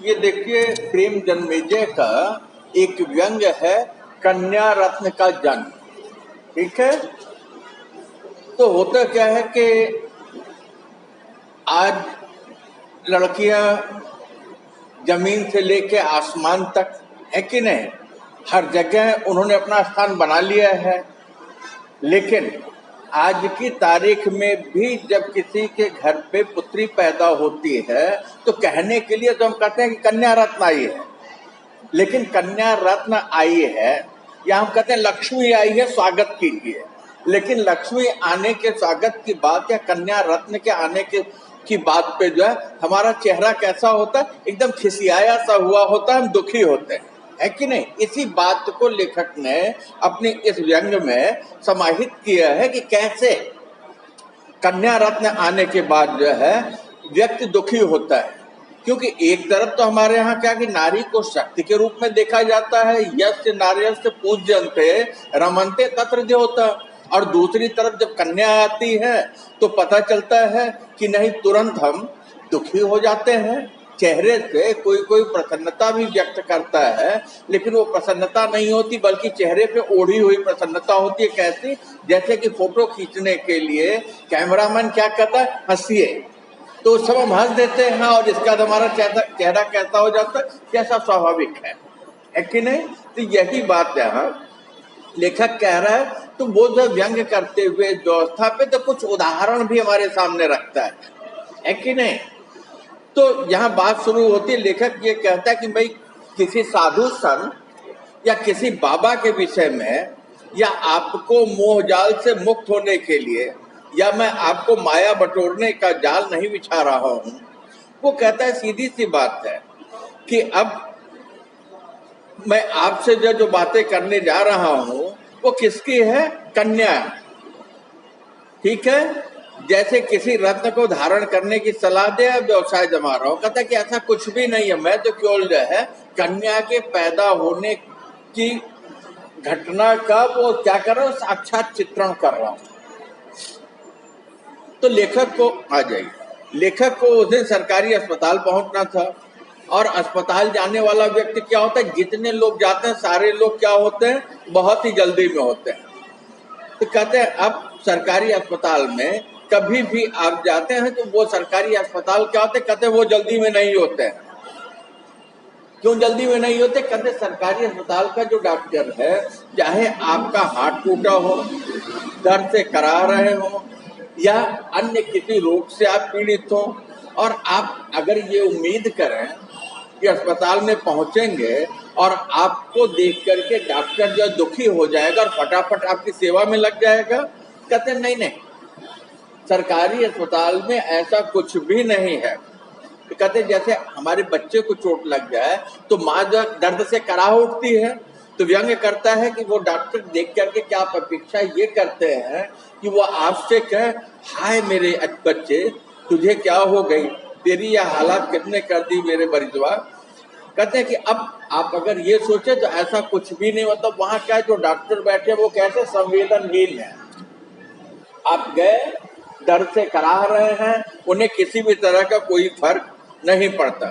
ये देखिए प्रेम जन्मेजय का एक व्यंग है, कन्या रत्न का जन्म। ठीक है, तो होता क्या है कि आज लड़कियां जमीन से लेके आसमान तक, है कि नहीं, हर जगह उन्होंने अपना स्थान बना लिया है। लेकिन आज की तारीख में भी जब किसी के घर पे पुत्री पैदा होती है तो कहने के लिए तो हम कहते हैं कि कन्या रत्न आई है। लेकिन कन्या रत्न आई है या हम कहते हैं लक्ष्मी आई है, स्वागत कीजिए। लेकिन लक्ष्मी आने के स्वागत की बात या कन्या रत्न के आने के की बात पे जो है हमारा चेहरा कैसा होता है, एकदम खिसियाया सा हुआ होता है, हम दुखी होते हैं, है कि नहीं। इसी बात को लेखक ने अपने इस व्यंग में समाहित किया है कि कैसे कन्या रत्न आने के बाद जो है व्यक्ति दुखी होता है। क्योंकि एक तरफ तो हमारे यहाँ क्या कि नारी को शक्ति के रूप में देखा जाता है, यस्य नार्यस्य पूज्यन्ते रमन्ते तत्र देवता, और दूसरी तरफ जब कन्या आती है तो पता चलता है कि नहीं, तुरंत हम दुखी हो जाते हैं। चेहरे से कोई कोई प्रसन्नता भी व्यक्त करता है, लेकिन वो प्रसन्नता नहीं होती बल्कि चेहरे पे ओढ़ी हुई प्रसन्नता होती है। कैसी? जैसे कि फोटो खींचने के लिए कैमरामैन क्या कहता है, हंसिए, तो सब हम हंस देते हैं और इसका हमारा चेहरा कैसा हो जाता है, कैसा स्वाभाविक है कि नहीं। तो यही बात यहाँ लेखक कह रहा है। तो वो जो व्यंग करते हुए व्यवस्था पे तो कुछ उदाहरण भी हमारे सामने रखता है कि नहीं। तो यहाँ बात शुरू होती है, लेखक ये कहता है कि भाई किसी साधु संत या किसी बाबा के विषय में, या आपको मोहजाल से मुक्त होने के लिए, या मैं आपको माया बटोरने का जाल नहीं बिछा रहा हूँ। वो कहता है सीधी सी बात है कि अब मैं आपसे जो बातें करने जा रहा हूँ वो किसकी है, कन्या। ठीक है, जैसे किसी रत्न को धारण करने की सलाह दे, व्यवसाय जमा रहा हूँ। कहता है कि ऐसा कुछ भी नहीं है, मैं तो केवल जो है कन्या के पैदा होने की घटना का वो क्या कर रहा हूँ, साक्षात चित्रण कर रहा हूँ। तो लेखक को आ जाइए, लेखक को उस दिन सरकारी अस्पताल पहुंचना था, और अस्पताल जाने वाला व्यक्ति क्या होता है, जितने लोग जाते हैं सारे लोग क्या होते हैं, बहुत ही जल्दी में होते हैं। तो कहते हैं अब सरकारी अस्पताल में कभी भी आप जाते हैं तो वो सरकारी अस्पताल क्या होते हैं, कहते हैं वो जल्दी में नहीं होते हैं। क्यों जल्दी में नहीं होते? कहते सरकारी अस्पताल का जो डॉक्टर है, चाहे आपका हाथ टूटा हो, दर्द से करा रहे हो, या अन्य किसी रोग से आप पीड़ित हो, और आप अगर ये उम्मीद करें कि अस्पताल में पहुंचेंगे और आपको देख करके डॉक्टर जो दुखी हो जाएगा और फटाफट आपकी सेवा में लग जाएगा, कहते नहीं नहीं, सरकारी अस्पताल में ऐसा कुछ भी नहीं है। तो कहते जैसे हमारे बच्चे को चोट लग जाए तो माँ जो दर्द से करा उठती है, तो व्यंग करता है कि वो डॉक्टर देख करके क्या अपेक्षा ये करते हैं कि वो आपसे कहे, हाय मेरे बच्चे, तुझे क्या हो गई, तेरी यह हालत कितने कर दी मेरे मरीजवा। कहते हैं कि अब आप अगर ये सोचे तो ऐसा कुछ भी नहीं, मतलब वहां क्या जो डॉक्टर बैठे वो कैसे संवेदनहीन है। आप गए, दर्द से करा रहे हैं, उन्हें किसी भी तरह का कोई फर्क नहीं पड़ता।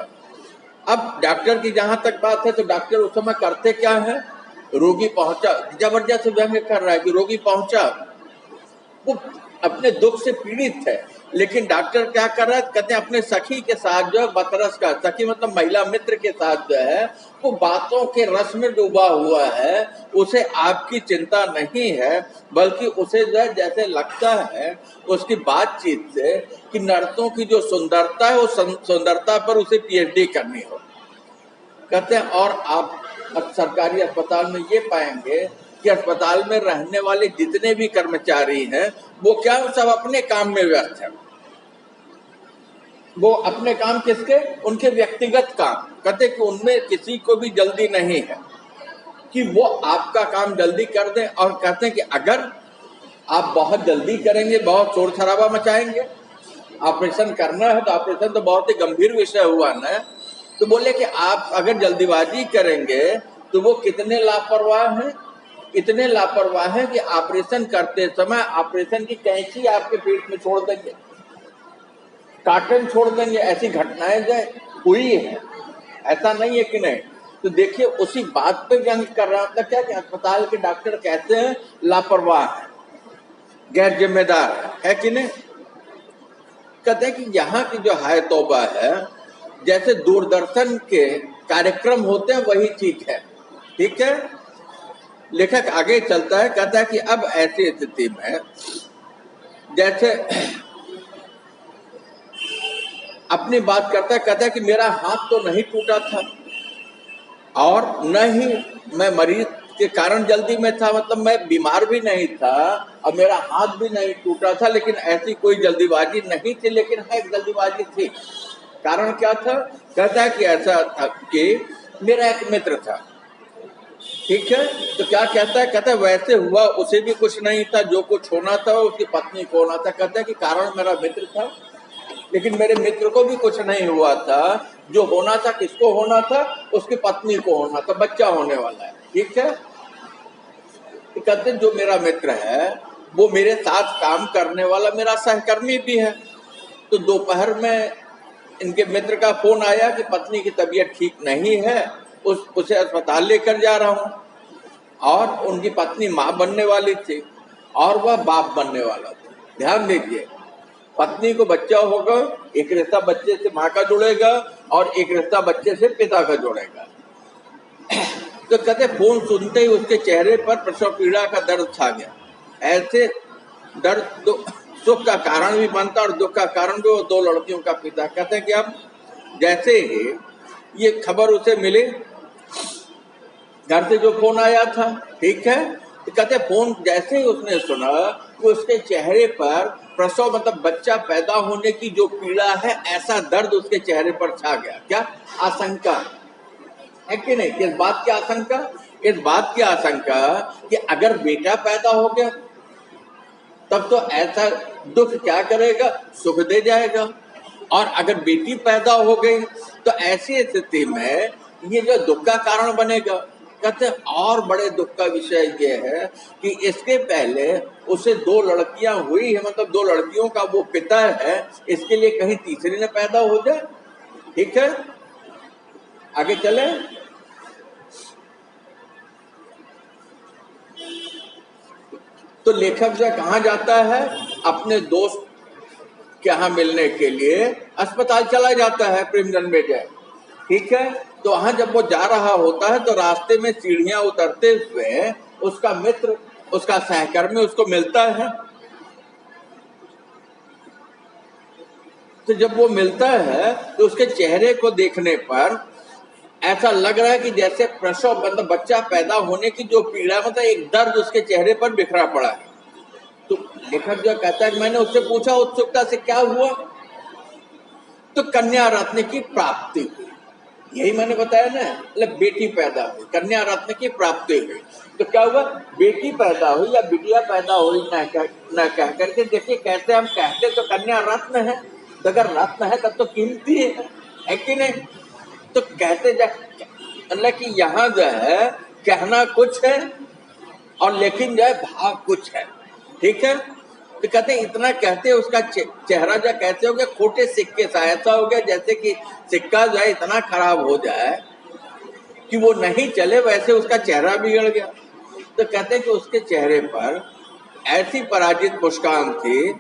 अब डॉक्टर की जहां तक बात है तो डॉक्टर उस समय करते क्या है, रोगी पहुंचा, जबरदस्त व्यंग कर रहा है कि रोगी पहुंचा, वो अपने दुख से पीड़ित है, लेकिन डॉक्टर क्या कर रहा है, कहते हैं अपने सखी के साथ जो है बतरस का, सखी मतलब महिला मित्र के साथ जो है वो बातों के रस में डूबा हुआ है। उसे आपकी चिंता नहीं है, बल्कि उसे जो है जैसे लगता है उसकी बातचीत से कि नर्सों की जो सुंदरता है वो सुंदरता पर उसे पीएचडी करनी हो। कहते हैं और आप सरकारी अस्पताल में ये पाएंगे कि अस्पताल में रहने वाले जितने भी कर्मचारी हैं वो क्या, सब अपने काम में व्यस्त हैं। वो अपने काम किसके, उनके व्यक्तिगत काम। कहते कि उनमें किसी को भी जल्दी नहीं है कि वो आपका काम जल्दी कर दें, और कहते हैं कि अगर आप बहुत जल्दी करेंगे, बहुत शोर शराबा मचाएंगे, ऑपरेशन करना है तो ऑपरेशन तो बहुत ही गंभीर विषय हुआ ना, तो बोले कि आप अगर जल्दीबाजी करेंगे तो वो कितने लापरवाह हैं, इतने लापरवाह हैं कि ऑपरेशन करते समय ऑपरेशन की कैंची आपके पेट में छोड़ देंगे, कार्टन छोड़ देंगे। ऐसी घटनाएं जो हुई है। ऐसा नहीं है कि नहीं। तो देखिए उसी बात पे व्यंग कर रहा था क्या कि अस्पताल के डॉक्टर कहते हैं लापरवाह है, गैर जिम्मेदार है कि नहीं। कहते हैं कि यहाँ की जो हाय तौबा है, जैसे दूरदर्शन के कार्यक्रम होते हैं वही चीज है, ठीक है। लेखक आगे चलता है, कहता है कि अब ऐसी स्थिति में जैसे अपनी बात करता है, कहता है कि मेरा हाथ तो नहीं टूटा था और न ही मैं मरीज के कारण जल्दी में था, मतलब मैं बीमार भी नहीं था और मेरा हाथ भी नहीं टूटा था, लेकिन ऐसी कोई जल्दीबाजी नहीं थी। लेकिन हाँ एक जल्दीबाजी थी। कारण क्या था? कहता है कि ऐसा था कि मेरा एक मित्र था, ठीक है। तो क्या कहता है? कहता है वैसे हुआ उसे भी कुछ नहीं था, जो कुछ होना था उसकी पत्नी को होना था। कहता है कि कारण मेरा मित्र था, लेकिन मेरे मित्र को भी कुछ नहीं हुआ था। जो होना था किसको होना था? उसकी पत्नी को होना था, बच्चा होने वाला है, ठीक है। तो कहते हैं जो मेरा मित्र है वो मेरे साथ काम करने वाला मेरा सहकर्मी भी है। तो दोपहर में इनके मित्र का फोन आया कि पत्नी की तबीयत ठीक नहीं है, उसे अस्पताल लेकर जा रहा हूं। और उनकी पत्नी माँ बनने वाली थी और वह बाप बनने वाला था। ध्यान दीजिए, पत्नी को बच्चा होगा, एक रिश्ता बच्चे से माँ का जुड़ेगा और एक रिश्ता बच्चे से पिता का जुड़ेगा। तो कहते फोन सुनते ही उसके चेहरे पर प्रसव पीड़ा का दर्द छा गया। ऐसे दर्द सुख का कारण भी बनता और दुख का कारण भी। वो 2 लड़कियों का पिता। कहते हैं कि अब जैसे ही ये खबर उसे मिली, घर से जो फोन आया था, ठीक है। तो कहते फोन जैसे ही उसने सुना कि उसके चेहरे पर प्रसव मतलब बच्चा पैदा होने की जो पीड़ा है, ऐसा दर्द उसके चेहरे पर छा गया। क्या आशंका है कि नहीं? किस बात की आशंका? इस बात की आशंका कि अगर बेटा पैदा हो गया तब तो ऐसा दुख क्या करेगा, सुख दे जाएगा। और अगर बेटी पैदा हो गई तो ऐसी स्थिति में ये जो दुख का कारण बनेगा। कहते और बड़े दुख का विषय ये है कि इसके पहले उसे 2 लड़कियां हुई है, मतलब 2 लड़कियों का वो पिता है, इसके लिए कहीं तीसरी न पैदा हो जाए, ठीक है। आगे चले। तो लेखक जो कहाँ जाता है? अपने दोस्त के यहाँ मिलने के लिए अस्पताल चला जाता है, प्रेमचंद बेटे, ठीक है। तो वहां जब वो जा रहा होता है तो रास्ते में सीढ़ियां उतरते हुए उसका मित्र, उसका सहकर्मी उसको मिलता है। तो जब वो मिलता है तो उसके चेहरे को देखने पर ऐसा लग रहा है कि जैसे प्रसव मतलब बच्चा पैदा होने की जो पीड़ा, मतलब एक दर्द उसके चेहरे पर बिखरा पड़ा है। तो लेखक जो कहता है, मैंने उससे पूछा उत्सुकता से क्या हुआ? तो कन्या रत्न की प्राप्ति हुई। यही मैंने बताया ना, मतलब बेटी पैदा हुई, कन्या रत्न की प्राप्ति हुई। तो क्या हुआ? बेटी पैदा हुई या बिटिया पैदा हुई न कह करके देखिए कैसे हम कहते तो कन्या रत्न है। तो अगर रत्न है तब तो कीमती है कि नहीं? तो कहते मतलब कि यहाँ जो है कहना कुछ है और लेकिन जो है भाव कुछ है, ठीक है। तो कहते इतना कहते उसका चेहरा जो कैसे हो गया, खोटे सिक्के सा ऐसा हो गया जैसे कि सिक्का जो है इतना खराब हो जाए कि वो नहीं चले, वैसे उसका चेहरा बिगड़ गया। तो कहते कि उसके चेहरे पर ऐसी पराजित मुस्कान थी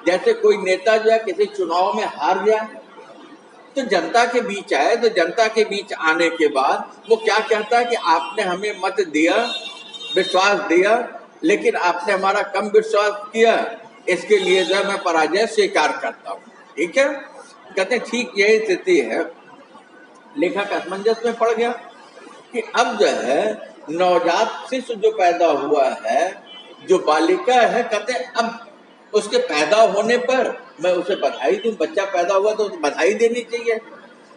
जैसे कोई नेता जो है किसी चुनाव में हार गया तो जनता के बीच आए, तो जनता के बीच आने के बाद वो क्या कहता है कि आपने हमें मत दिया, विश्वास दिया, लेकिन आपने हमारा कम विश्वास किया, इसके लिए जो मैं पराजय स्वीकार करता हूँ, ठीक है। कहते ठीक यही स्थिति है। लेखक असमंजस में पड़ गया कि अब जो है नवजात शिशु जो पैदा हुआ है, जो बालिका है, कहते अब उसके पैदा होने पर मैं उसे बधाई दूं, बच्चा पैदा हुआ तो बधाई देनी चाहिए।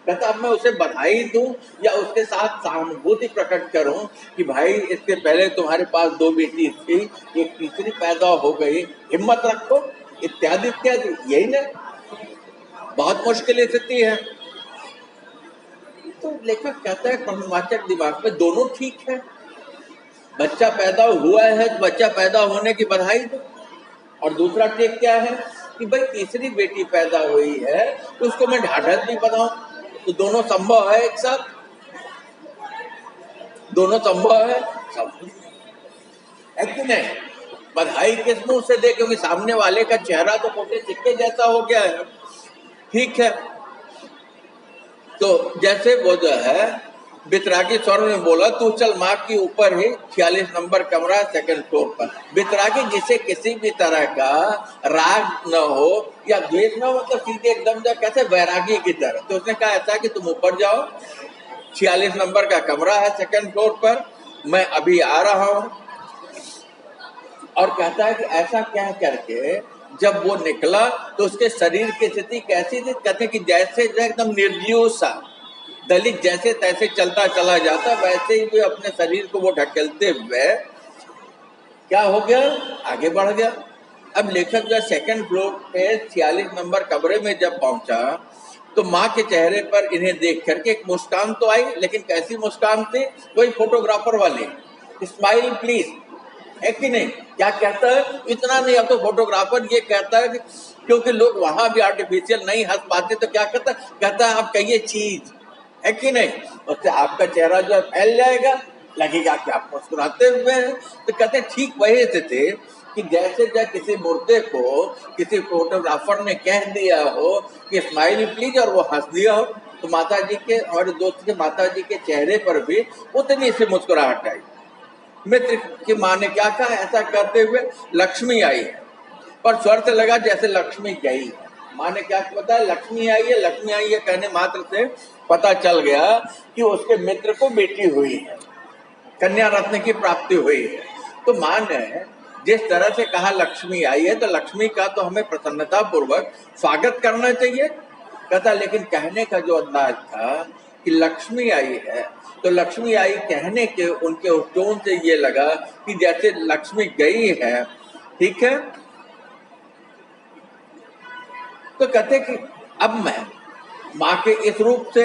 कहता अब मैं उसे बधाई दूं या उसके साथ सहानुभूति प्रकट करूं कि भाई इसके पहले तुम्हारे पास 2 बेटी थी, एक तीसरी पैदा हो गई, हिम्मत रखो, इत्यादि इत्यादि। यही ना, बहुत मुश्किल स्थिति है। तो लेखक कहता है प्रश्नवाचक दिमाग में दोनों ठीक है। बच्चा पैदा हुआ है तो बच्चा पैदा होने की बधाई दो, और दूसरा टेक क्या है कि भाई तीसरी बेटी पैदा हुई है तो उसको मैं ढाढ़स भी बताऊं। तो दोनों संभव है एक साथ, दोनों संभव है, संभव है कि नहीं? बधाई किस मुंह से दे, क्योंकि सामने वाले का चेहरा तो मोटे सिक्के जैसा हो गया है। ठीक है, तो जैसे वो जो है बितरागी स्वर में बोला, तू चल माँ की ऊपर ही 46 नंबर कमरा सेकंड फ्लोर पर। बितरागी जिसे किसी भी तरह का राग न हो या द्वेष न हो, मतलब सीधे एकदम जो कैसे वैरागी की तरह, तो उसने कहा ऐसा कि तुम ऊपर जाओ, 46 नंबर का कमरा है सेकंड फ्लोर पर, मैं अभी आ रहा हूं। और कहता है कि ऐसा कह करके जब वो निकला तो उसके शरीर की स्थिति कैसी थी? कहते हैं कि जैसे जो एकदम निर्जीव सा दलित जैसे तैसे चलता चला जाता, वैसे ही भी अपने शरीर को वो ढकेलते हुए क्या हो गया, आगे बढ़ गया। अब लेखक जो सेकंड फ्लोर पे 46 नंबर कमरे में जब पहुंचा तो माँ के चेहरे पर इन्हें देख करके एक मुस्कान तो आई, लेकिन कैसी मुस्कान थी? वही फोटोग्राफर वाले, स्माइल प्लीज, है कि नहीं? क्या कहता है? इतना नहीं, अब तो फोटोग्राफर ये कहता है कि क्योंकि लोग वहां भी आर्टिफिशियल नहीं हंस पाते, तो क्या कहता है? कहता है आप कहिए चीज, है कि नहीं? उससे आपका चेहरा जो है फैल जाएगा, लगेगा कि आप मुस्कुराते हुए हैं। तो कहते ठीक वही से थे कि जैसे जब किसी मुर्दे को किसी फोटोग्राफर ने कह दिया हो कि स्माइल प्लीज, और वो हंस दिया हो, तो माता जी के और दोस्त के माता जी के चेहरे पर भी उतनी सी मुस्कुराहट आई। मित्र की माँ ने क्या कहा? ऐसा करते हुए लक्ष्मी आई है, पर स्वर से लगा जैसे लक्ष्मी गई है। माँ ने क्या बताया? लक्ष्मी आई है, लक्ष्मी आई है कहने मात्र से पता चल गया कि उसके मित्र को बेटी हुई है, कन्या रत्न की प्राप्ति हुई है। तो माँ ने जिस तरह से कहा लक्ष्मी आई है, तो लक्ष्मी का तो हमें प्रसन्नता पूर्वक स्वागत करना चाहिए। कहता लेकिन कहने का जो अंदाज था कि लक्ष्मी आई है, तो लक्ष्मी आई कहने के उनके उस टोन से ये लगा कि जैसे लक्ष्मी गई है। ठीक है, तो कहते कि अब मैं माँ के इस रूप से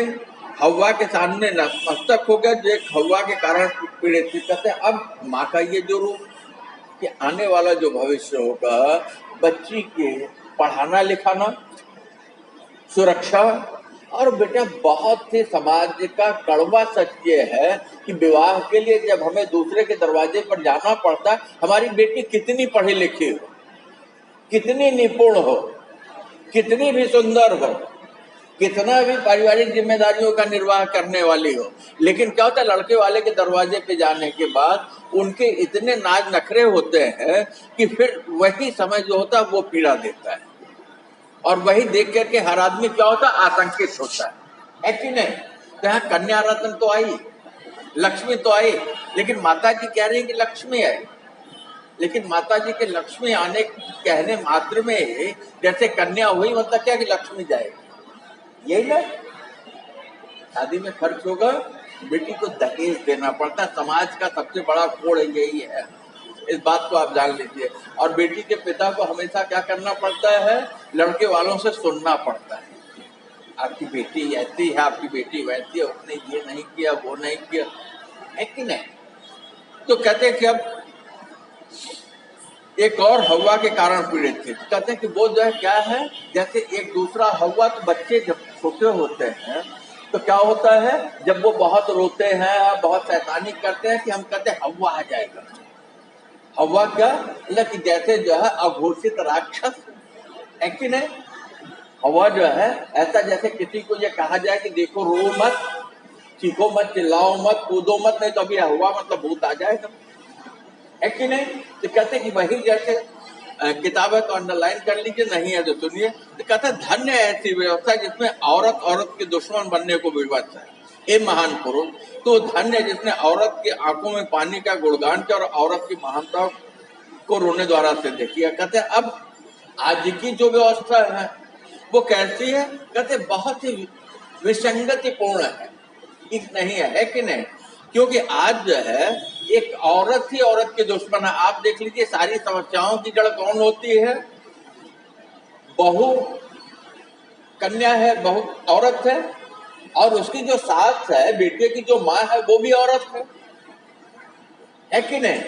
हवा के सामने नतमस्तक हो गया, जो एक हवा के कारण पीड़ित थी। कहते अब माँ का ये जो रूप कि आने वाला जो भविष्य होगा, बच्ची के पढ़ाना लिखाना, सुरक्षा, और बेटा बहुत ही समाज का कड़वा सच ये है कि विवाह के लिए जब हमें दूसरे के दरवाजे पर जाना पड़ता, हमारी बेटी कितनी पढ़ी लिखी हो, कितनी निपुण हो, कितनी भी सुंदर हो, कितना भी पारिवारिक जिम्मेदारियों का निर्वाह करने वाली हो, लेकिन क्या होता है लड़के वाले के दरवाजे पे जाने के बाद उनके इतने नाज नखरे होते हैं कि फिर वही समय जो होता है वो पीड़ा देता है, और वही देख करके हर आदमी क्या होता है? आतंकित होता है कि नहीं? तो यहाँ कन्या रत्न तो आई, लक्ष्मी तो आई, लेकिन माता जी कह रही है कि लक्ष्मी आई, लेकिन माता जी के लक्ष्मी आने कहने मात्र में जैसे कन्या हुई, मतलब क्या कि लक्ष्मी जाएगी, यही ना? शादी में खर्च होगा, बेटी को दहेज देना पड़ता है, समाज का सबसे बड़ा कोड़ यही है, इस बात को आप जान लीजिए। और बेटी के पिता को हमेशा क्या करना पड़ता है? लड़के वालों से सुनना पड़ता है, आपकी बेटी ऐसी है, आपकी बेटी वैसी है, उसने ये नहीं किया, वो नहीं किया, है कि नहीं? तो कहते हैं कि अब एक और हवा के कारण पीड़ित थे। कहते हैं कि वो जो है क्या है, जैसे एक दूसरा हवा, तो बच्चे जब छोटे होते हैं तो क्या होता है, जब वो बहुत रोते हैं, बहुत शैतानी करते हैं, कि हम कहते हैं हवा आ जाएगा। हवा क्या, मतलब कि जैसे जो है अघोषित राक्षस, है कि नहीं? हवा जो है ऐसा जैसे किसी को ये कहा जाए कि देखो रो मत, चीखो मत, चिल्लाओ मत, कूदो मत, नहीं तो अभी हवा मतलब भूत आ जाएगा, है कि नहीं? तो कहते कि वही जैसे किताब है तो अंडरलाइन कर लीजिए, नहीं है तो सुनिए। तो कहते धन्य ऐसी व्यवस्था जिसमें औरत औरत के दुश्मन बनने को विवश है, ये महान पुरुष तो धन्य जिसने औरत की आंखों में पानी का गुणगान किया और औरत की महानता को रोने द्वारा सिद्ध किया। कहते अब आज की जो व्यवस्था है वो कैसी है? कहते बहुत ही विसंगतिपूर्ण है, ठीक नहीं है कि नहीं? क्योंकि आज जो है एक औरत ही औरत के दुश्मन है। आप देख लीजिए सारी समस्याओं की जड़ कौन होती है? बहू, कन्या है, बहू औरत है, और उसकी जो सास है, बेटे की जो माँ है, वो भी औरत है कि नहीं?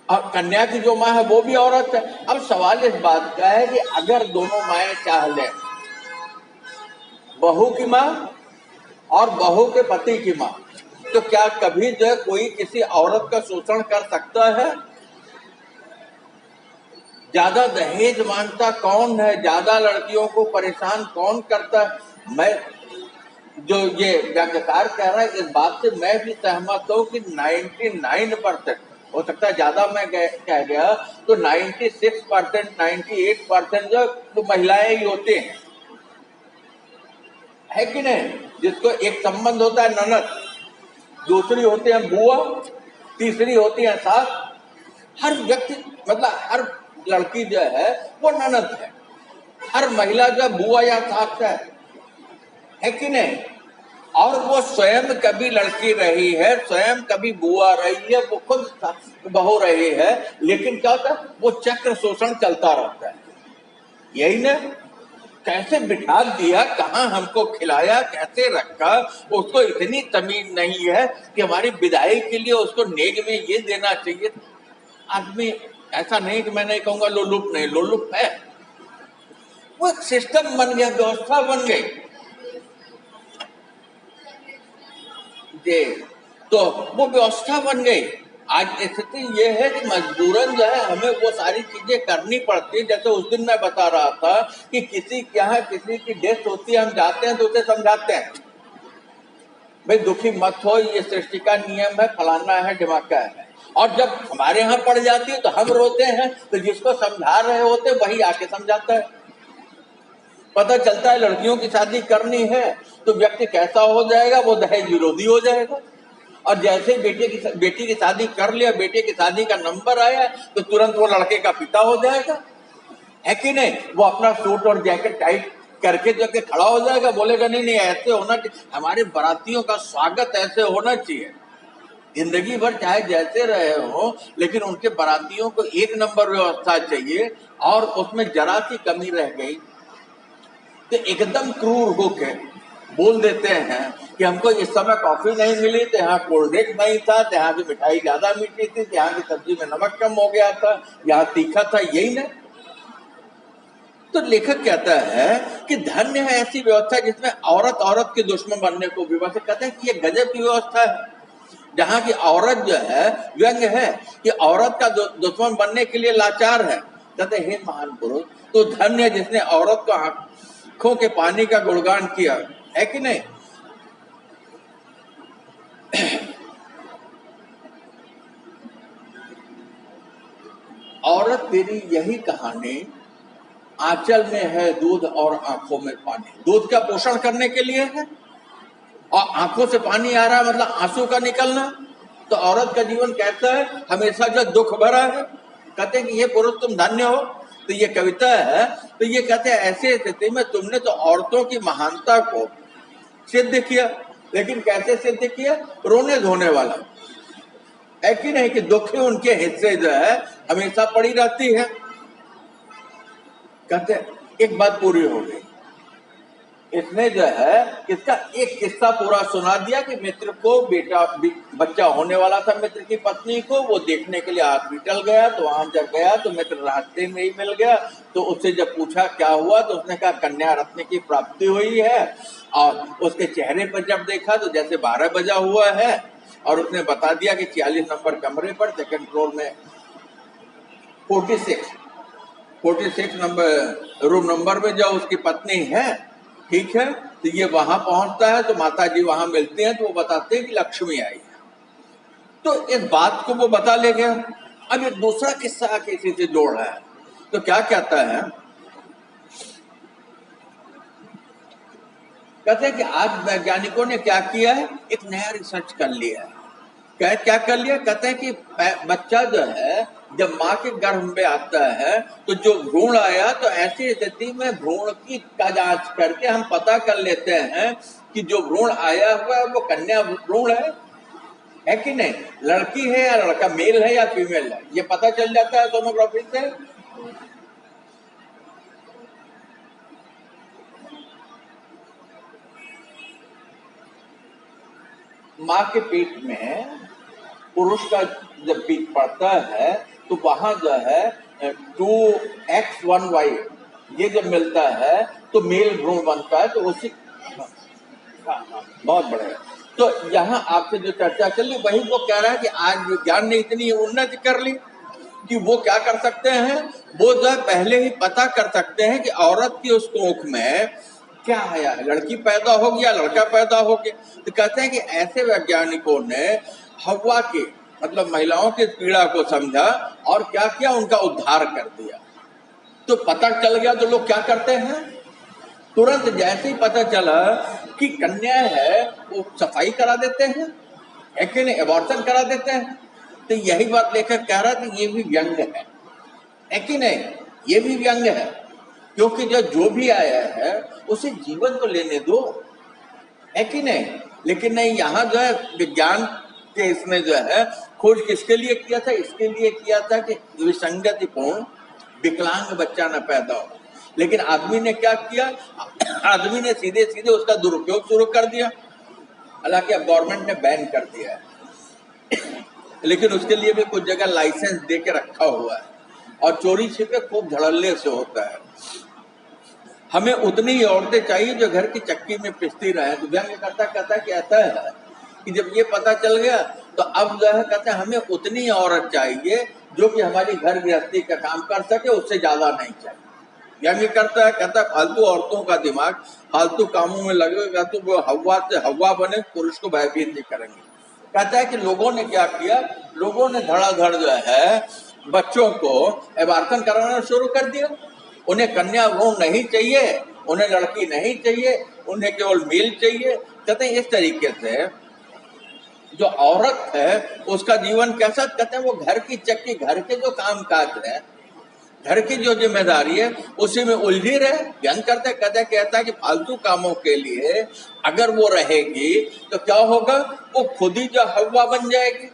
और कन्या की जो माँ है वो भी औरत है। अब सवाल इस बात का है कि अगर दोनों माएं चाह लें, बहू की माँ और बहू के पति की माँ, तो क्या कभी जो है कोई किसी औरत का शोषण कर सकता है? ज्यादा दहेज मांगता कौन है? ज्यादा लड़कियों को परेशान कौन करता है? मैं जो ये व्याख्याकार कह रहा है, इस बात से मैं भी सहमत हूँ कि 99%, हो सकता है ज्यादा मैं कह गया, तो 96%, 98% जो तो महिलाएं ही होते हैं, है कि नहीं? जिसको एक संबंध होता है ननद, दूसरी होती है बुआ, तीसरी होती है सास। हर व्यक्ति मतलब हर लड़की जो है वो ननद है, हर महिला जो बुआ या सास है कि नहीं? और वो स्वयं कभी लड़की रही है, स्वयं कभी बुआ रही है, वो खुद बहू रही है, लेकिन क्या होता है, वो चक्र शोषण चलता रहता है। यही ना, कैसे बिठा दिया, कहाँ हमको खिलाया, कैसे रखा, उसको इतनी तमीज नहीं है कि हमारी विदाई के लिए उसको नेग में ये देना चाहिए। आदमी ऐसा नहीं कि मैं नहीं कहूंगा लोलुप नहीं, लोलुप है, वो एक सिस्टम बन गया, व्यवस्था बन गई। तो वो व्यवस्था बन गई। आज स्थिति ये है कि मजबूरन जो है हमें वो सारी चीजें करनी पड़ती है। जैसे उस दिन मैं बता रहा था कि किसी के यहाँ किसी की डेथ होती है, हम जाते हैं तो उसे समझाते हैं, भाई दुखी मत हो, ये सृष्टि का नियम है, फलाना है, ढिमाका है। और जब हमारे यहाँ पड़ जाती है तो हम रोते हैं, तो जिसको समझा रहे होते वही आके समझाता है। पता चलता है लड़कियों की शादी करनी है तो व्यक्ति कैसा हो जाएगा, वो दहेज विरोधी हो जाएगा। और जैसे बेटी की शादी कर लिया, बेटे की शादी का नंबर आया तो तुरंत वो लड़के का पिता हो जाएगा, है कि नहीं? वो अपना सूट और जैकेट टाइट करके जो के खड़ा हो जाएगा, बोलेगा नहीं नहीं ऐसे होना चाहिए, हमारे बारातियों का स्वागत ऐसे होना चाहिए। जिंदगी भर चाहे जैसे रहे हो, लेकिन उनके बारातियों को एक नंबर व्यवस्था चाहिए। और उसमें जरा सी कमी रह गई तो एकदम क्रूर होके बोल देते हैं कि हमको इस समय कॉफी नहीं मिली, तो यहाँ कोल्ड ड्रिंक नहीं था, तो यहाँ की मिठाई ज्यादा मीठी थी, तो यहाँ की सब्जी में नमक कम हो गया था, यहाँ तीखा था, यही ना। तो लेखक कहता है कि धन्य है ऐसी व्यवस्था जिसमें औरत औरत के दुश्मन बनने को भी, वैसे कहते हैं कि ये गजब की व्यवस्था है, जहाँ की औरत जो है व्यंग है कि औरत का दुश्मन बनने के लिए लाचार है। कहते हे महान पुरुष, तो धन्य जिसने औरत को आंखों के पानी का गुणगान किया, है कि नहीं? औरत तेरी यही कहानी, आंचल में है दूध और आंखों में पानी। दूध का पोषण करने के लिए है और आंखों से पानी आ रहा है, मतलब आंसू का निकलना। तो औरत का जीवन कैसा है? हमेशा जो दुख भरा है। कहते हैं कि ये पुरुष तुम धन्य हो। तो ये कविता है, तो ये कहते हैं ऐसी स्थिति में तुमने तो औरतों की महानता को सिद्ध किया, लेकिन कैसे सिद्ध किया? रोने धोने वाला, है कि नहीं? कि दुख उनके हिस्से जो है हमेशा पड़ी रहती है। कहते एक बात पूरी हो गई, इसने जो है इसका एक किस्सा पूरा सुना दिया कि मित्र को बच्चा होने वाला था, मित्र की पत्नी को, वो देखने के लिए हॉस्पिटल गया। तो वहां जब गया तो मित्र रास्ते में ही मिल गया। तो उससे जब पूछा क्या हुआ, तो उसने कहा कन्या रत्न की प्राप्ति हुई है। और उसके चेहरे पर जब देखा तो जैसे 12 बजा हुआ है। और उसने बता दिया कि 46 नंबर कमरे पर सेकंड फ्लोर में 46 नंबर रूम नंबर में जो उसकी पत्नी है, ठीक है। तो ये वहां पहुंचता है तो माता जी वहां मिलते हैं, तो वो बताते हैं कि लक्ष्मी आई है। तो इस बात को वो बता ले गया। अब एक दूसरा किस्सा आके इसी से जोड़ रहा है। तो क्या कहता है, कहते हैं कि आज वैज्ञानिकों ने क्या किया है, एक नया रिसर्च कर लिया है। क्या कर लिया? कहते हैं कि बच्चा जो है जब माँ के गर्भ में आता है तो जो भ्रूण आया, तो ऐसी स्थिति में भ्रूण की का जांच करके हम पता कर लेते हैं कि जो भ्रूण आया हुआ है वो कन्या भ्रूण है कि नहीं, लड़की है या लड़का, मेल है या फीमेल है, ये पता चल जाता है सोनोग्राफी से। माँ के पेट में पुरुष का जब बीज पड़ता है तो वहां जो है 2x1y ये जब मिलता है तो मेल भ्रूण बनता है। तो उसी बहुत बढ़िया। तो यहाँ आपसे जो चर्चा चल रही वही वो कह रहा है कि आज विज्ञान ने इतनी उन्नति कर ली कि वो क्या कर सकते हैं, वो जो है पहले ही पता कर सकते हैं कि औरत की उस कोख में क्या है, या लड़की पैदा होगी या लड़का पैदा हो गया। तो कहते हैं कि ऐसे वैज्ञानिकों ने हवा के मतलब महिलाओं की पीड़ा को समझा और क्या किया, उनका उद्धार कर दिया। तो पता चल गया तो लोग क्या करते हैं, तुरंत जैसे ही पता चला कि कन्या है वो सफाई करा देते हैं, है कि नहीं, एबॉर्शन करा देते हैं। तो यही बात लेकर कह रहा था ये भी व्यंग है कि नहीं, ये भी व्यंग है, क्योंकि जो भी आया है उसे जीवन तो लेने दो, है कि नहीं। लेकिन नहीं, यहाँ जो है विज्ञान के इसने जो है खोज किसके लिए किया था, इसके लिए किया था कि विसंगतिपूर्ण विकलांग बच्चा न पैदा हो। लेकिन आदमी ने क्या किया, आदमी ने सीधे सीधे उसका दुरुपयोग शुरू कर दिया। हालांकि अब गवर्नमेंट ने बैन कर दिया है, लेकिन उसके लिए भी कुछ जगह लाइसेंस दे के रखा हुआ है, और चोरी छिपे खूब धड़ल्ले से होता है। हमें उतनी ही औरतें चाहिए जो घर की चक्की में पिसती रहे। तो व्यंग करता कहता कि ऐसा है कि जब ये पता चल गया तो अब जो है कहते हैं हमें उतनी औरत चाहिए जो कि हमारी घर गृहस्थी का काम कर सके, उससे ज्यादा नहीं चाहिए। व्यंग करता है, कहता है फालतू औरतों का दिमाग फालतू कामों में लगेगा तो वो हवा से हवा बने, पुरुष को भयभीत नहीं करेंगे। कहता है कि लोगों ने क्या किया, लोगों ने धड़ाधड़ जो है बच्चों को एबार्शन कराना शुरू कर दिया। उन्हें कन्या भ्रूण नहीं चाहिए, उन्हें लड़की नहीं चाहिए, उन्हें केवल मेल चाहिए। कहते हैं इस तरीके से जो औरत है उसका जीवन कैसा, कहते हैं वो घर की चक्की, घर के जो काम काज है, घर की जो जिम्मेदारी है उसी में उलझी रहे। व्यंग करते कहते कहता है कि फालतू कामों के लिए अगर वो रहेगी तो क्या होगा, वो खुद ही जो हवा बन जाएगी,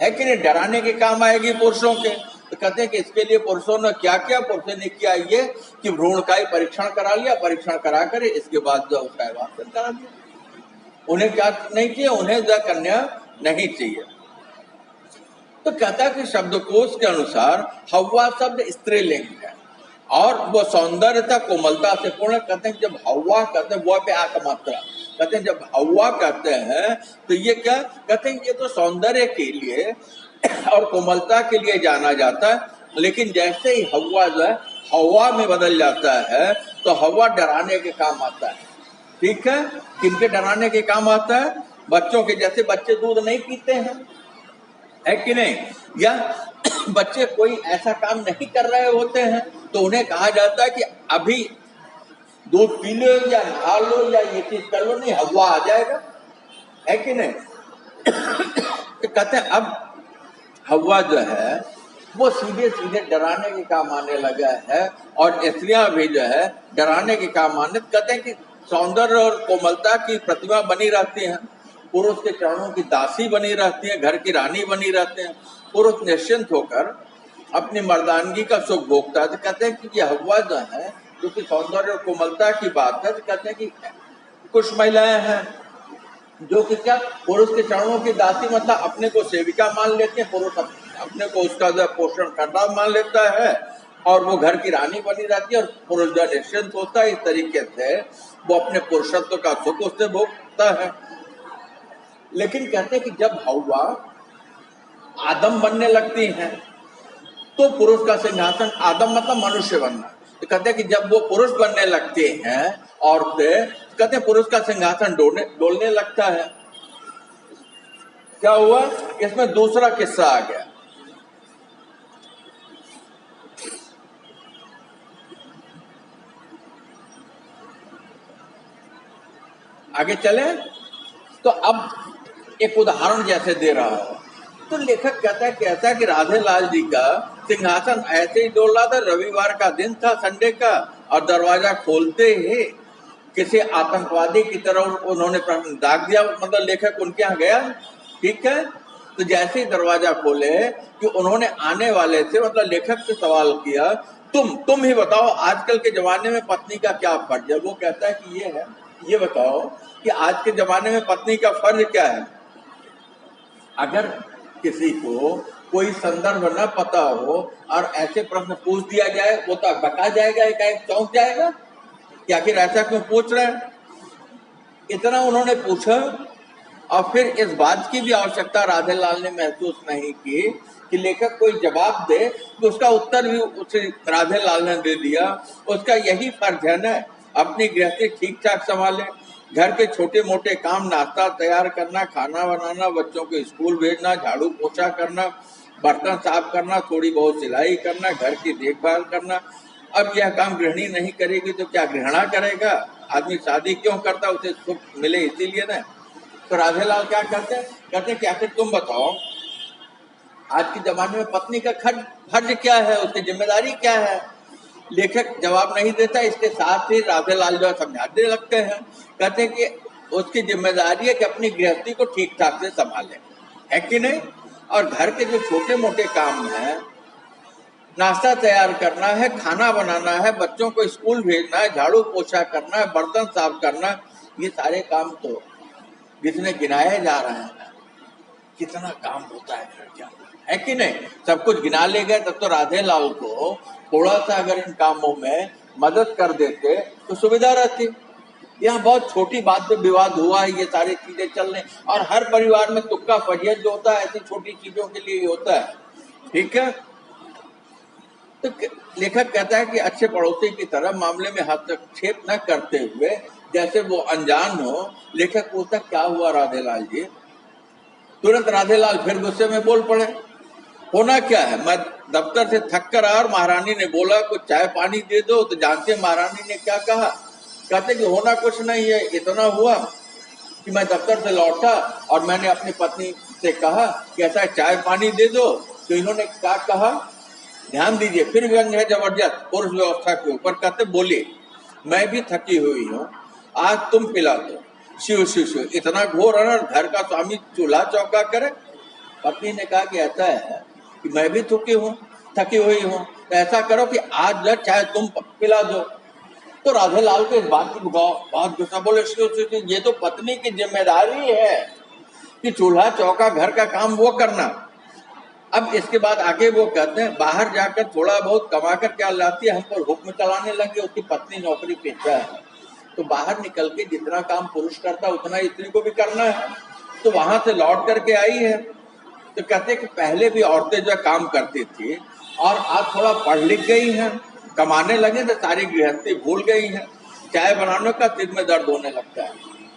है कि नहीं, डराने के काम आएगी पुरुषों के। तो कहते हैं कि इसके लिए पुरुषों ने क्या किया, पुरुषों ने किया ये कि भ्रूण का ही परीक्षण करा लिया, परीक्षण करा कर इसके बाद जो उसका एबार्शन करा दिया। उन्हें क्या नहीं चाहिए, उन्हें जो कन्या नहीं चाहिए। तो कहता है कि शब्दकोश के अनुसार हवा शब्द स्त्रीलिंग है और वो सौंदर्यता कोमलता से पूर्ण। कहते हैं जब हवा कहते हैं वो पे आका मात्रा, कहते हैं जब हवा कहते हैं तो ये क्या कहते हैं, ये तो सौंदर्य के लिए और कोमलता के लिए जाना जाता है। लेकिन जैसे ही हवा जो है हवा में बदल जाता है तो हवा डराने के काम आता है। ठीक है, किनके डराने के काम आता है, बच्चों के। जैसे बच्चे दूध नहीं पीते हैं, है कि नहीं, या बच्चे कोई ऐसा काम नहीं कर रहे होते हैं तो उन्हें कहा जाता है कि अभी दूध पी लो या नहा लो या ये चीज कर लो, नहीं हवा आ जाएगा, है कि नहीं। तो कहते हैं अब हवा जो है वो सीधे सीधे डराने के काम आने लगा है, और स्त्रियां भी जो है डराने के काम आने। कहते हैं कि सौंदर्य और कोमलता की प्रतिमा बनी रहती है, पुरुष के चरणों की दासी बनी रहती है, घर की रानी बनी रहते हैं। पुरुष निश्चिंत होकर अपनी मर्दानगी का सुख भोगता है। तो कहते हैं कि ये हवा जो है जो कि सौंदर्य और कोमलता की बात है, तो कहते हैं कि कुछ महिलाएं हैं जो कि क्या पुरुष के चरणों की दासी, मतलब अपने को सेविका मान लेते हैं, पुरुष अपने को उसका जो पोषण करना मान लेता है और वो घर की रानी बनी रहती है, और पुरुष जो निश्चिंत होता है। इस तरीके से वो अपने पुरुषत्व का सुख उससे भोगता है। लेकिन कहते हैं कि जब हवा आदम बनने लगती हैं तो पुरुष का सिंहासन, आदम मतलब मनुष्य बनना, तो कहते हैं कि जब वो पुरुष बनने लगते हैं औरतें, कहते हैं पुरुष का सिंहासन डोलने लगता है। क्या हुआ, इसमें दूसरा किस्सा आ गया। आगे चले तो अब एक उदाहरण जैसे दे रहा हो, तो लेखक कहता है कि राधे लाल जी का सिंहासन ऐसे ही डोल रहा था। रविवार का दिन था, संडे का, और दरवाजा खोलते ही किसी आतंकवादी की तरह उन्होंने दाग दिया, मतलब लेखक उनके यहाँ गया। ठीक है, तो जैसे ही दरवाजा खोले कि उन्होंने आने वाले से मतलब लेखक से सवाल किया, तुम ही बताओ आजकल के जमाने में पत्नी का क्या फर्ज है। वो कहता है कि ये है, ये बताओ कि आज के जमाने में पत्नी का फर्ज क्या है। अगर किसी को कोई संदर्भ न पता हो और ऐसे प्रश्न पूछ दिया जाए, वो तो बका जाएगा, एक चौंक जाएगा कि आखिर ऐसा क्यों पूछ रहे हैं। इतना उन्होंने पूछा और फिर इस बात की भी आवश्यकता राधेलाल ने महसूस नहीं की कि लेखक कोई जवाब दे, तो उसका उत्तर भी उसे राधेलाल ने दे दिया। उसका यही फर्ज है ना, अपनी गृहस्थी ठीक ठाक संभाले, घर के छोटे मोटे काम, नाश्ता तैयार करना, खाना बनाना, बच्चों को स्कूल भेजना, झाड़ू पोछा करना, बर्तन साफ करना, थोड़ी बहुत सिलाई करना, घर की देखभाल करना। अब यह काम गृहिणी नहीं करेगी तो क्या गृहणा करेगा? आदमी शादी क्यों करता? उसे सुख मिले इसीलिए ना। तो राधेलाल क्या कहते कि आखिर तुम बताओ, आज के जमाने में पत्नी का फर्ज क्या है, उसकी जिम्मेदारी क्या है? लेखक जवाब नहीं देता। इसके साथ ही राधेलाल जो समझाने लगते हैं, कहते हैं कि उसकी जिम्मेदारी है कि अपनी गृहस्थी को ठीक ठाक से संभाले, है कि नहीं? और घर के जो छोटे मोटे काम हैं, नाश्ता तैयार करना है, खाना बनाना है, बच्चों को स्कूल भेजना है, झाड़ू पोछा करना है, बर्तन साफ करना, ये सारे काम तो जितने गिनाए जा रहे हैं, कितना काम होता है घर के अंदर, है कि नहीं? सब कुछ गिना ले गए, तब तो राधेलाल को थोड़ा सा अगर इन कामों में मदद कर देते तो सुविधा रहती। यहाँ बहुत छोटी बात पे विवाद हुआ है, ये सारी चीजें चल रही, और हर परिवार में तुक्का फरियत जो होता है ऐसी छोटी चीजों के लिए ही होता है, ठीक है? तो लेखक कहता है कि अच्छे पड़ोसी की तरह मामले में हस्तक्षेप न करते हुए, जैसे वो अनजान हो, लेखक पूछता क्या हुआ राधेलाल जी? तुरंत राधेलाल फिर गुस्से में बोल पड़े, होना क्या है, मैं दफ्तर से थक कर आया और महारानी ने बोला कुछ चाय पानी दे दो। तो जानते महारानी ने क्या कहा? कहते कि होना कुछ नहीं है, इतना हुआ कि मैं दफ्तर से लौटा और मैंने अपनी पत्नी से कहा कि ऐसा चाय पानी दे दो, तो इन्होंने क्या कहा, ध्यान दीजिए, फिर व्यंग है जबरदस्त पुरुष व्यवस्था के ऊपर। कहते बोले मैं भी थकी हुई हूँ, आज तुम पिला दो। शिव शिव शिव, इतना घोर अनर्थ, घर का स्वामी चूल्हा चौका करे? पत्नी ने कहा कि ऐसा है कि मैं भी थकी हुई हूँ, तो ऐसा करो कि आज जो चाहे तुम पिला दो। तो राधेलाल को इस बात की बहुत गुस्सा, बोले ये तो पत्नी की जिम्मेदारी है कि चूल्हा चौका घर का काम वो करना। अब इसके बाद आगे वो कहते हैं बाहर जाकर थोड़ा बहुत कमा कर क्या लाती है, हम पर हुक्म चलाने लगे, उसकी पत्नी नौकरी पेशा है, तो बाहर निकल के जितना काम पुरुष करता उतना स्त्री को भी करना है। तो वहां से लौट करके आई है, तो कहते कि पहले भी औरतें जो काम करती थी और आज थोड़ा पढ़ लिख गई हैं, कमाने लगे तो सारी गृहस्थी भूल गई है, चाय बनाने का सिर में दर्द होने लगता है,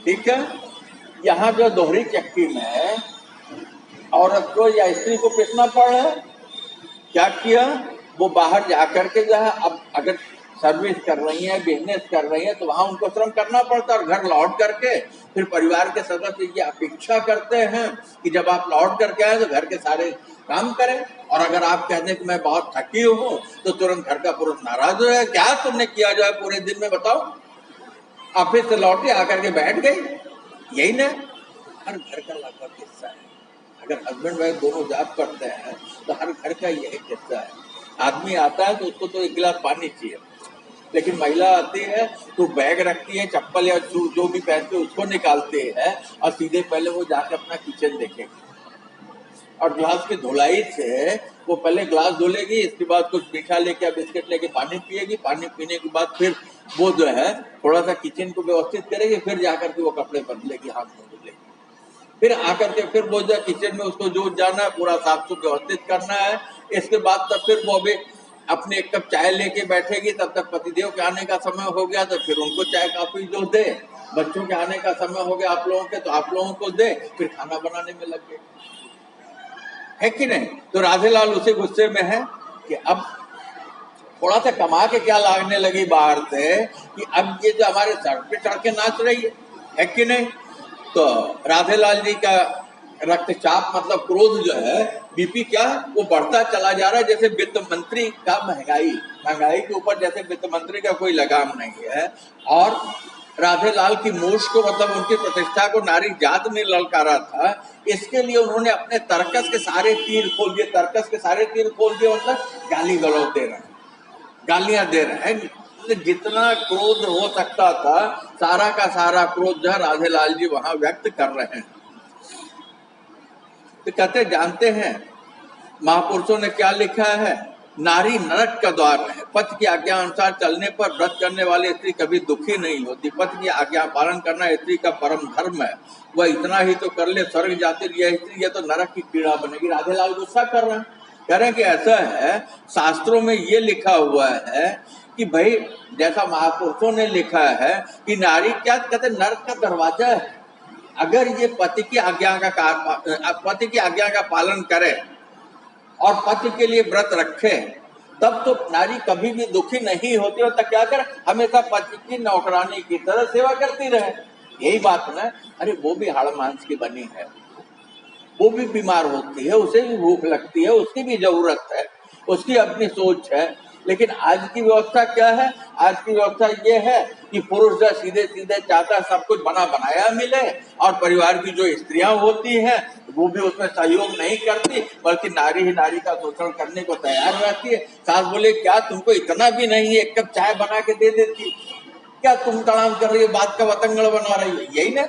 ठीक है? यहाँ जो दोहरी चक्की में औरत को या स्त्री को पिसना पड़ रहा है, क्या किया, वो बाहर जाकर के जो है, अब अगर सर्विस कर रही है, बिजनेस कर रही है, तो वहां उनको श्रम करना पड़ता है, और घर लौट करके फिर परिवार के सदस्य ये अपेक्षा करते हैं कि जब आप लौट करके आए तो घर के सारे काम करें। और अगर आप कहते हैं कि मैं बहुत थकी हूँ, तो तुरंत घर का पुरुष नाराज हो जाए, क्या तुमने किया जो है पूरे दिन में, बताओ? ऑफिस से लौटे आकर के बैठ गई, यही ना हर घर का लगभग किस्सा है। अगर हस्बैंड वाइफ दोनों जॉब करते हैं तो हर घर का यही किस्सा है। आदमी आता है तो उसको तो एक गिलास पानी चाहिए, लेकिन महिला आती है तो बैग रखती है, चप्पल या जो भी पहनती है उसको निकालते हैं और सीधे पहले वो जाकर अपना किचन देखेगी, और ग्लास की धुलाई से वो पहले ग्लास धुलेगी, इसके बाद कुछ मीठा लेके बिस्किट लेके पानी पिएगी, पानी पीने के बाद फिर वो जो है थोड़ा सा किचन को व्यवस्थित करेगी, फिर जाकर के वो कपड़े बदलेगी, हाथ धो लेगी, फिर आकर के फिर वो जो किचन में उसको जो जाना है पूरा साफ सुथरा व्यवस्थित करना है। इसके बाद तब फिर वो भी अपने एक कप चाय लेके बैठेगी, तब तक पतिदेव के आने का समय हो गया तो फिर उनको चाय काफी जो दे, बच्चों के आने का समय हो गया आप लोगों के तो आप लोगों को दे, फिर खाना बनाने में लग गए, है कि नहीं? तो राधेलाल उसी गुस्से में है कि अब थोड़ा सा कमा के क्या लागने लगी बाहर से कि अब ये जो हमारे सर पे चढ़ के नाच रही है कि नहीं? तो राधेलाल जी का रक्तचाप मतलब क्रोध जो है, बीपी क्या वो बढ़ता चला जा रहा है, जैसे वित्त मंत्री का महंगाई के ऊपर जैसे वित्त मंत्री का कोई लगाम नहीं है। और राधेलाल की मूछ को मतलब उनकी प्रतिष्ठा को नारी जात ने ललकारा था, इसके लिए उन्होंने अपने तर्कस के सारे तीर खोल दिए, मतलब गाली गलौज दे रहे हैं, गालियां दे रहे हैं, जितना क्रोध हो सकता था सारा का सारा क्रोध जो राधेलाल जी वहां व्यक्त कर रहे हैं। तो कहते जानते हैं महापुरुषों ने क्या लिखा है नारी नरक का द्वार है। पति की आज्ञा अनुसार चलने पर व्रत करने वाली स्त्री कभी दुखी नहीं होती। पति की आज्ञा पालन करना स्त्री का परम धर्म है। वह इतना ही तो कर ले स्वर्ग जाती, यह स्त्री, यह तो नरक की कीड़ा बनेगी। राधेलाल गुस्सा कर रहे हैं, कह रहे हैं कि ऐसा है, शास्त्रों में ये लिखा हुआ है कि भाई जैसा महापुरुषों ने लिखा है कि नारी क्या कहते नरक का दरवाजा है। अगर ये पति की आज्ञा का पालन करे और पति के लिए व्रत रखे, तब तो नारी कभी भी दुखी नहीं होती और तब क्या करे, हमेशा पति की नौकरानी की तरह सेवा करती रहे। यही बात ना। अरे वो भी हाड़ मांस की बनी है, वो भी बीमार होती है, उसे भी भूख लगती है, उसकी भी जरूरत है, उसकी अपनी सोच है। लेकिन आज की व्यवस्था क्या है? आज की व्यवस्था ये है कि पुरुष जो सीधे सीधे चाहता है सब कुछ बना बनाया मिले, और परिवार की जो स्त्रियां होती हैं वो भी उसमें सहयोग नहीं करती, बल्कि नारी ही नारी का शोषण करने को तैयार रहती है। सास बोले क्या तुमको इतना भी नहीं है, एक कप चाय बना के दे देती, क्या तुम तड़ाम कर रही है, बात का बतंगड़ बना रही है। यही ना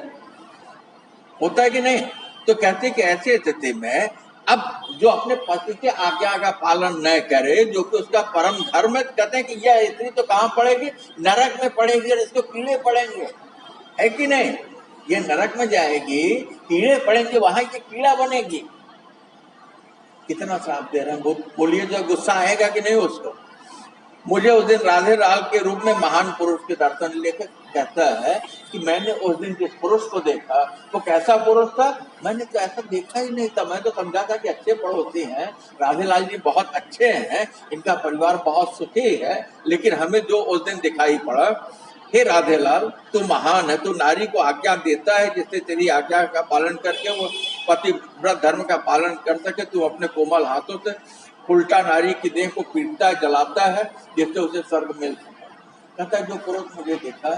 होता है कि नहीं? तो कहते कि ऐसे स्थिति में अब जो अपने पति के आज्ञा का पालन न करे, जो कि उसका परम धर्म है, कहते हैं कि यह स्त्री तो कहाँ पड़ेगी? नरक में पड़ेगी और इसको कीड़े पड़ेंगे, है कि नहीं? ये नरक में जाएगी, कीड़े पड़ेंगे, वहां ये कीड़ा बनेगी। कितना श्राप दे रहे हैं। बोलिए जो गुस्सा आएगा कि नहीं उसको। मुझे उस दिन राधे लाल के रूप में महान पुरुष के दर्शन लेकर कहता है कि मैंने उस दिन जिस पुरुष को देखा वो कैसा पुरुष था, मैंने तो ऐसा देखा ही नहीं था। मैं तो समझा था कि अच्छे पड़ोसी हैं, राधे लाल जी बहुत अच्छे हैं, इनका परिवार बहुत सुखी है, लेकिन हमें जो उस दिन दिखाई पड़ा, हे राधे लाल तू महान है, तू नारी को आज्ञा देता है जिससे तेरी आज्ञा का पालन करके वो पतिव्रत धर्म का पालन कर सके। तू अपने कोमल हाथों से उल्टा नारी की देह को पीटता है, जलाता है, जिससे उसे स्वर्ग मिल सके। कहता है जो पुरुष मुझे देखा,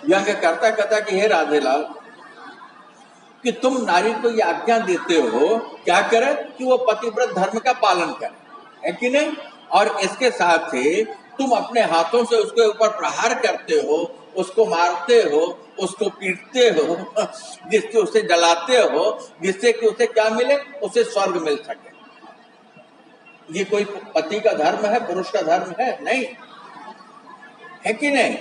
व्यंग करता कहता कि हे राधेलाल कि तुम नारी को ये आज्ञा देते हो क्या करे कि वो पतिव्रत धर्म का पालन करे, है कि नहीं? और इसके साथ ही तुम अपने हाथों से उसके ऊपर प्रहार करते हो, उसको मारते हो, उसको पीटते हो, जिससे उसे जलाते हो, जिससे कि उसे क्या मिले? उसे स्वर्ग मिल सके। ये कोई पति का धर्म है, पुरुष का धर्म है? नहीं, है कि नहीं?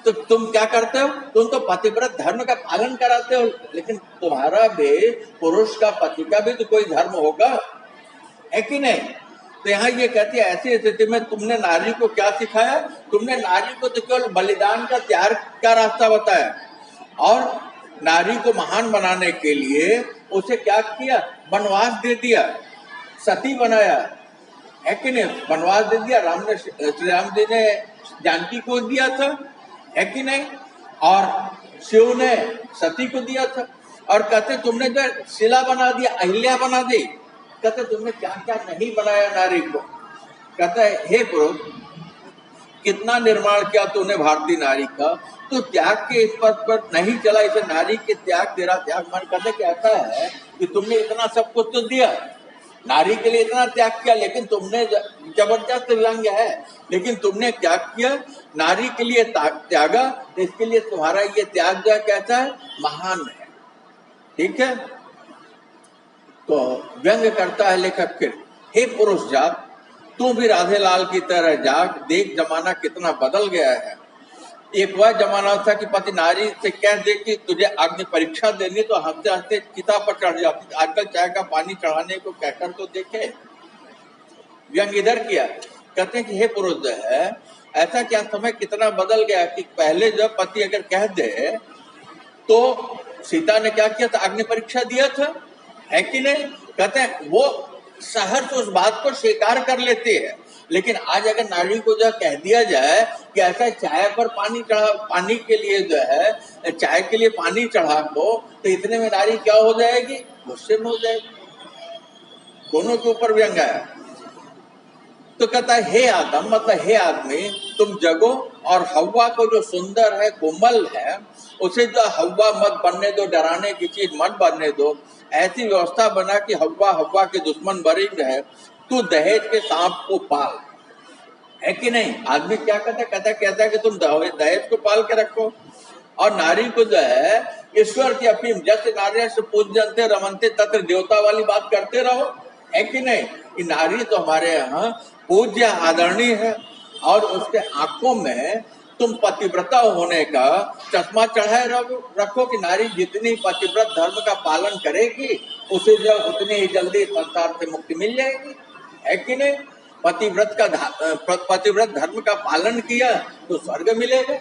तो तुम क्या करते हो? तुम तो पतिव्रत धर्म का पालन कराते हो, लेकिन तुम्हारा भी पुरुष का, पति का भी तो कोई धर्म होगा, है कि नहीं? तो यहाँ ये कहती है ऐसी स्थिति में तुमने नारी को क्या सिखाया? तुमने नारी को तो केवल बलिदान का, त्याग का रास्ता बताया, और नारी को महान बनाने के लिए उसे क्या किया? वनवास दे दिया, सती बनाया, है कि नहीं? वनवास दे दिया। श्री राम जी ने जानकी को दिया था, है कि नहीं? और शिव ने सती को दिया था। और कहते तुमने जो शिला बना दिया, अहिल्या बना दी। कहते तुमने क्या क्या नहीं बनाया नारी को। कहता है हे पुरुष कितना निर्माण किया तूने भारतीय नारी का, तो त्याग के इस पद पर नहीं चला, इसे नारी के त्याग, तेरा त्याग मन। कहते कहता है कि तुमने इतना सब कुछ तो दिया, नारी के लिए इतना त्याग किया, लेकिन तुमने, जबरदस्त व्यंग्य है, लेकिन तुमने क्या किया? नारी के लिए त्यागा, तो इसके लिए तुम्हारा ये त्याग जो कहता है महान है, ठीक है? तो व्यंग्य करता है लेखक फिर, हे पुरुष जात तू भी राधे लाल की तरह जाग, देख जमाना कितना बदल गया है। एक वह जमाना था कि पति नारी से कह दे कि तुझे अग्नि परीक्षा देनी, तो हंसते हंसते चिता पर चढ़ जाती। आजकल चाय का पानी चढ़ाने को कहकर तो देखे। व्यंग इधर किया, कहते हैं कि हे पुरुष जो है, ऐसा क्या समय कितना बदल गया कि पहले जब पति अगर कह दे तो सीता ने क्या किया था? अग्नि परीक्षा दिया था, है कि नहीं? कहते हैं वो सहर्ष उस बात को स्वीकार कर लेते हैं। लेकिन आज अगर नारी को जो कह दिया जाए कि ऐसा चाय पर पानी चढ़ा, पानी के लिए जो है चाय के लिए पानी चढ़ा दो, तो इतने में नारी क्या हो जाएगी? गुस्से में हो जाएगी। दोनों के ऊपर व्यंग आया। तो कहता है हे आदम, मतलब हे आदमी तुम जगो, और हव्वा को जो सुंदर है, कोमल है, उसे जो हव्वा मत बनने दो, डराने की चीज मत बनने दो। ऐसी व्यवस्था बना कि हव्वा के दुश्मन बरी रहे। तू दहेज के सांप को पाल, है कि नहीं? आदमी क्या कहता है कि तुम दहेज को पाल के रखो, और नारी को जो है ईश्वर की अफीम, जैसे नारी से पूजनते रमनते तत्र देवता वाली बात करते रहो, है कि नहीं? कि नारी तो हमारे यहाँ पूज्य आदरणीय है, और उसके आंखों में तुम पतिव्रता होने का चश्मा चढ़ाए रखो कि नारी जितनी पतिव्रत धर्म का पालन करेगी उसे जो उतनी ही जल्दी संसार से मुक्ति मिल जाएगी, है कि नहीं? पतिव्रत धर्म का पालन किया तो स्वर्ग मिलेगा,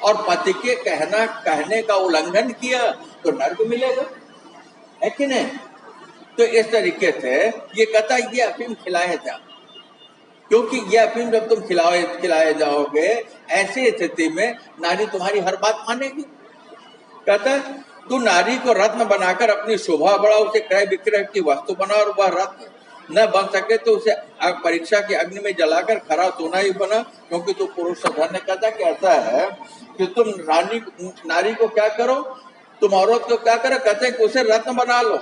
और पति के कहने का उल्लंघन किया तो नर्क मिलेगा, है कि नहीं? तो इस तरीके से ये कहता है ये अफीम खिलाया जा, क्योंकि ये अफीम जब तुम खिलाए जाओगे ऐसी स्थिति में नारी तुम्हारी हर बात मानेगी। कहता है तू नारी को रत्न बनाकर अपनी शोभा बढ़ा, उसे क्रय विक्रय की वस्तु बना, और वह रत्न न बन सके तो उसे परीक्षा की अग्नि में जलाकर खरा सोना ही बना, क्योंकि तू पुरुष धन्य। कहता कि ऐसा है कि तुम नारी को क्या करो, तुम औरत को क्या करो, कहते हैं कि उसे रत्न बना लो,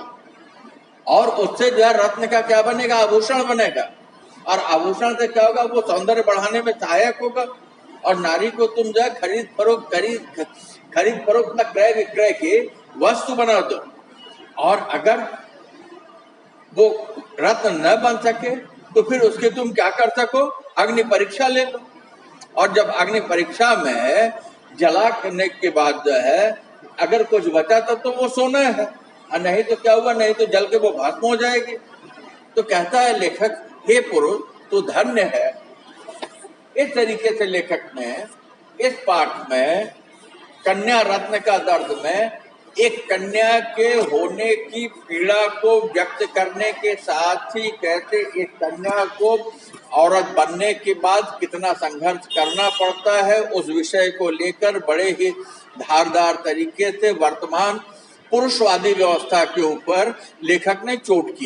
और उससे जो है रत्न का क्या बनेगा, आभूषण बनेगा, और आभूषण से क्या होगा, वो सौंदर्य बढ़ाने में सहायक होगा। और नारी को तुम जो है खरीद फरोख्त क्रय विक्रय की वस्तु बना दो, और अगर वो रत्न न बन सके तो फिर उसके तुम क्या कर सको, अग्नि परीक्षा ले लो, और जब अग्नि परीक्षा में जला करने के बाद जो है अगर कुछ बचा तो वो सोना है, और नहीं तो क्या हुआ, नहीं तो जल के वो भस्म हो जाएगी। तो कहता है लेखक, हे पुरुष तू धन्य है। इस तरीके से लेखक ने इस पाठ में कन्या रत्न का दर्द में एक कन्या के होने की पीड़ा को व्यक्त करने के साथ ही कैसे एक कन्या को औरत बनने के बाद कितना संघर्ष करना पड़ता है उस विषय को लेकर बड़े ही धारदार तरीके से वर्तमान पुरुषवादी व्यवस्था के ऊपर लेखक ने चोट की।